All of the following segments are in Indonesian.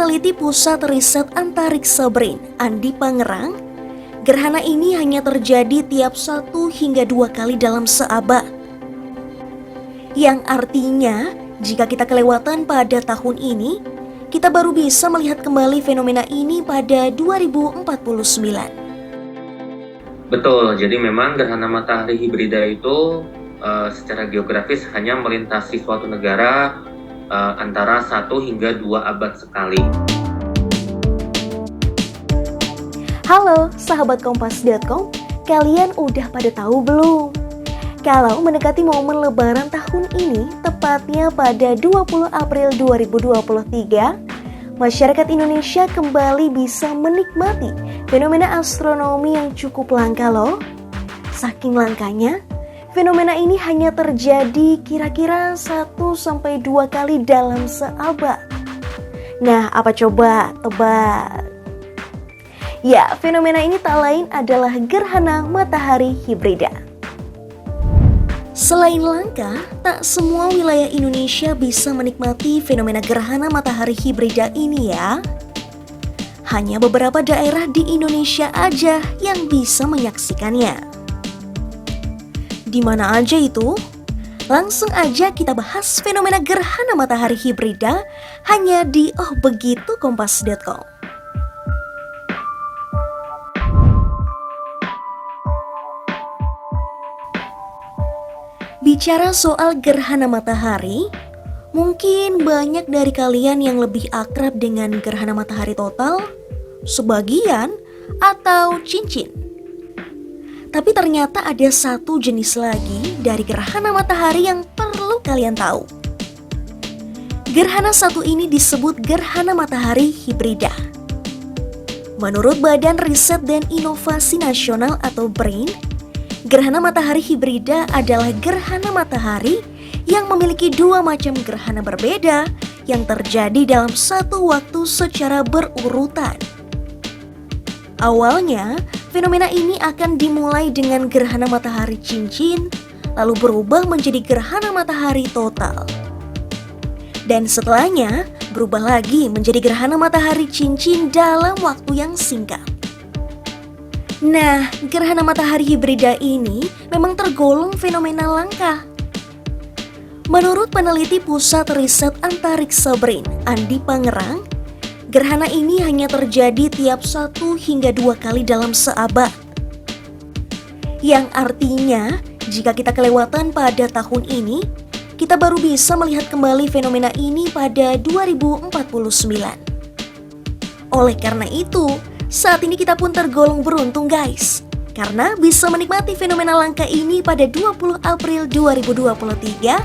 peneliti Pusat Riset Antariksa BRIN, Andi Pangerang, gerhana ini hanya terjadi tiap 1 hingga 2 kali dalam seabad. Yang artinya, jika kita kelewatan pada tahun ini, kita baru bisa melihat kembali fenomena ini pada 2049. Betul, jadi memang gerhana matahari hibrida itu secara geografis hanya melintasi suatu negara antara 1 hingga 2 abad sekali. Halo sahabat Kompas.com, kalian udah pada tahu belum? Kalau mendekati momen lebaran tahun ini, tepatnya pada 20 April 2023, masyarakat Indonesia kembali bisa menikmati fenomena astronomi yang cukup langka loh. Saking langkanya, fenomena ini hanya terjadi kira-kira 1-2 kali dalam seabad. Nah, apa coba tebak? Ya, fenomena ini tak lain adalah gerhana matahari hibrida. Selain langka, tak semua wilayah Indonesia bisa menikmati fenomena gerhana matahari hibrida ini ya. Hanya beberapa daerah di Indonesia aja yang bisa menyaksikannya. Di mana aja itu? Langsung aja kita bahas fenomena gerhana matahari hibrida hanya di Oh Begitu Kompas.com. Bicara soal gerhana matahari, mungkin banyak dari kalian yang lebih akrab dengan gerhana matahari total, sebagian, atau cincin. Tapi ternyata ada satu jenis lagi dari gerhana matahari yang perlu kalian tahu. Gerhana satu ini disebut gerhana matahari hibrida. Menurut Badan Riset dan Inovasi Nasional atau BRIN, gerhana matahari hibrida adalah gerhana matahari yang memiliki 2 macam gerhana berbeda yang terjadi dalam satu waktu secara berurutan. Awalnya, fenomena ini akan dimulai dengan gerhana matahari cincin, lalu berubah menjadi gerhana matahari total. Dan setelahnya, berubah lagi menjadi gerhana matahari cincin dalam waktu yang singkat. Nah, gerhana matahari hibrida ini memang tergolong fenomena langka. Menurut peneliti Pusat Riset Antariksa BRIN, Andi Pangerang, gerhana ini hanya terjadi tiap 1 hingga 2 kali dalam seabad. Yang artinya, jika kita kelewatan pada tahun ini, kita baru bisa melihat kembali fenomena ini pada 2049. Oleh karena itu, saat ini kita pun tergolong beruntung guys, karena bisa menikmati fenomena langka ini pada 20 April 2023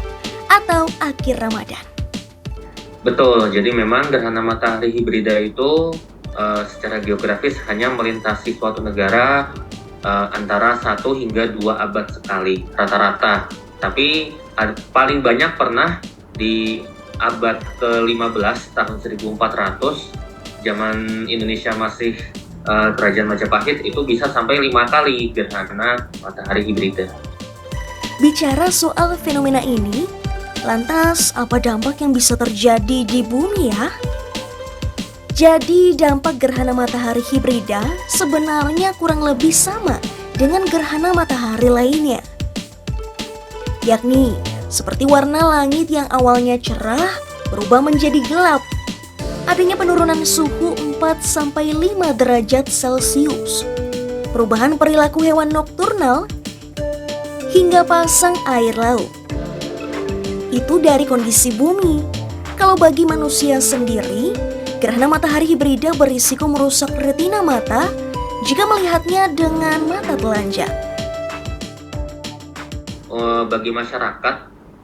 atau akhir Ramadan. Betul, jadi memang gerhana matahari hibrida itu secara geografis hanya melintasi suatu negara antara 1 hingga 2 abad sekali rata-rata. Tapi paling banyak pernah di abad ke-15 tahun 1400, zaman Indonesia masih Kerajaan Majapahit, itu bisa sampai 5 kali gerhana matahari hibrida. Bicara soal fenomena ini, lantas apa dampak yang bisa terjadi di bumi ya? Jadi dampak gerhana matahari hibrida sebenarnya kurang lebih sama dengan gerhana matahari lainnya. Yakni seperti warna langit yang awalnya cerah berubah menjadi gelap. Adanya penurunan suhu 4-5 derajat Celcius, perubahan perilaku hewan nokturnal, hingga pasang air laut. Itu dari kondisi bumi. Kalau bagi manusia sendiri, gerhana matahari hibrida berisiko merusak retina mata jika melihatnya dengan mata telanjang. Bagi masyarakat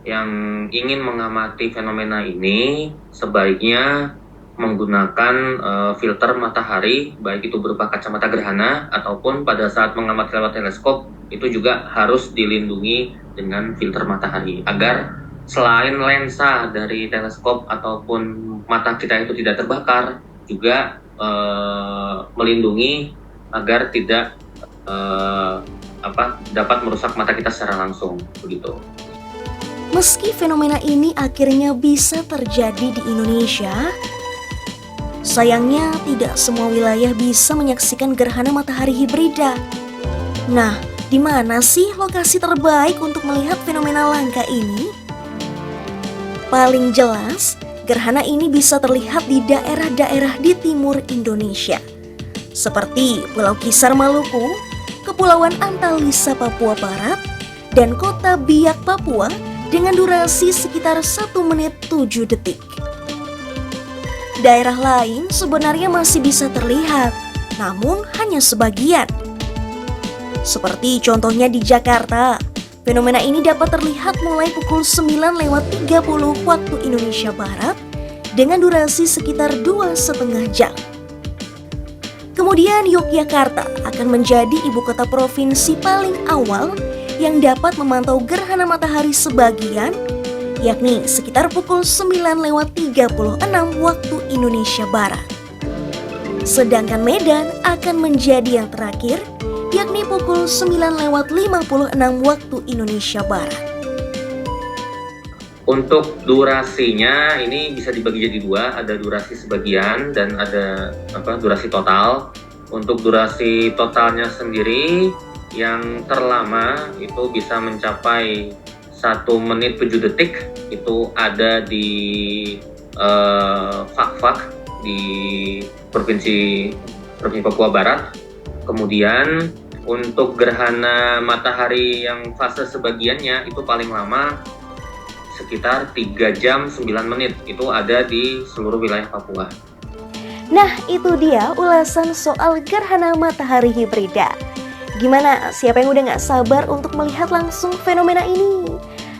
yang ingin mengamati fenomena ini, sebaiknya menggunakan filter matahari, baik itu berupa kacamata gerhana ataupun pada saat mengamati lewat teleskop, itu juga harus dilindungi dengan filter matahari agar selain lensa dari teleskop ataupun mata kita itu tidak terbakar, juga melindungi agar tidak dapat merusak mata kita secara langsung, begitu. Meski fenomena ini akhirnya bisa terjadi di Indonesia, Sayangnya tidak semua wilayah bisa menyaksikan gerhana matahari hibrida. Nah, di mana sih lokasi terbaik untuk melihat fenomena langka ini? Paling jelas, gerhana ini bisa terlihat di daerah-daerah di timur Indonesia, seperti Pulau Kisar Maluku, Kepulauan Antalisa Papua Barat, dan Kota Biak Papua dengan durasi sekitar 1 menit 7 detik. Daerah lain sebenarnya masih bisa terlihat, namun hanya sebagian. Seperti contohnya di Jakarta, fenomena ini dapat terlihat mulai pukul 9:30 waktu Indonesia Barat dengan durasi sekitar 2,5 jam. Kemudian Yogyakarta akan menjadi ibu kota provinsi paling awal yang dapat memantau gerhana matahari sebagian, yakni sekitar pukul 9:36 waktu Indonesia Barat. Sedangkan Medan akan menjadi yang terakhir, yakni pukul 9:56 waktu Indonesia Barat. Untuk durasinya ini bisa dibagi jadi dua, ada durasi sebagian dan ada durasi total. Untuk durasi totalnya sendiri yang terlama itu bisa mencapai 1 menit 7 detik, itu ada di Fak-Fak di Provinsi Papua Barat. Kemudian untuk gerhana matahari yang fase sebagiannya itu paling lama sekitar 3 jam 9 menit, itu ada di seluruh wilayah Papua. Nah, itu dia ulasan soal gerhana matahari hibrida. Gimana? Siapa yang udah gak sabar untuk melihat langsung fenomena ini?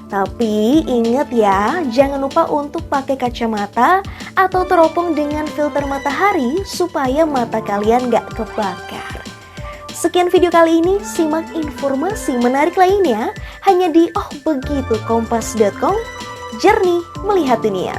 Tapi ingat ya, jangan lupa untuk pakai kacamata atau teropong dengan filter matahari supaya mata kalian gak kebakar. Sekian video kali ini, simak informasi menarik lainnya hanya di ohbegitu kompas.com, jernih melihat dunia.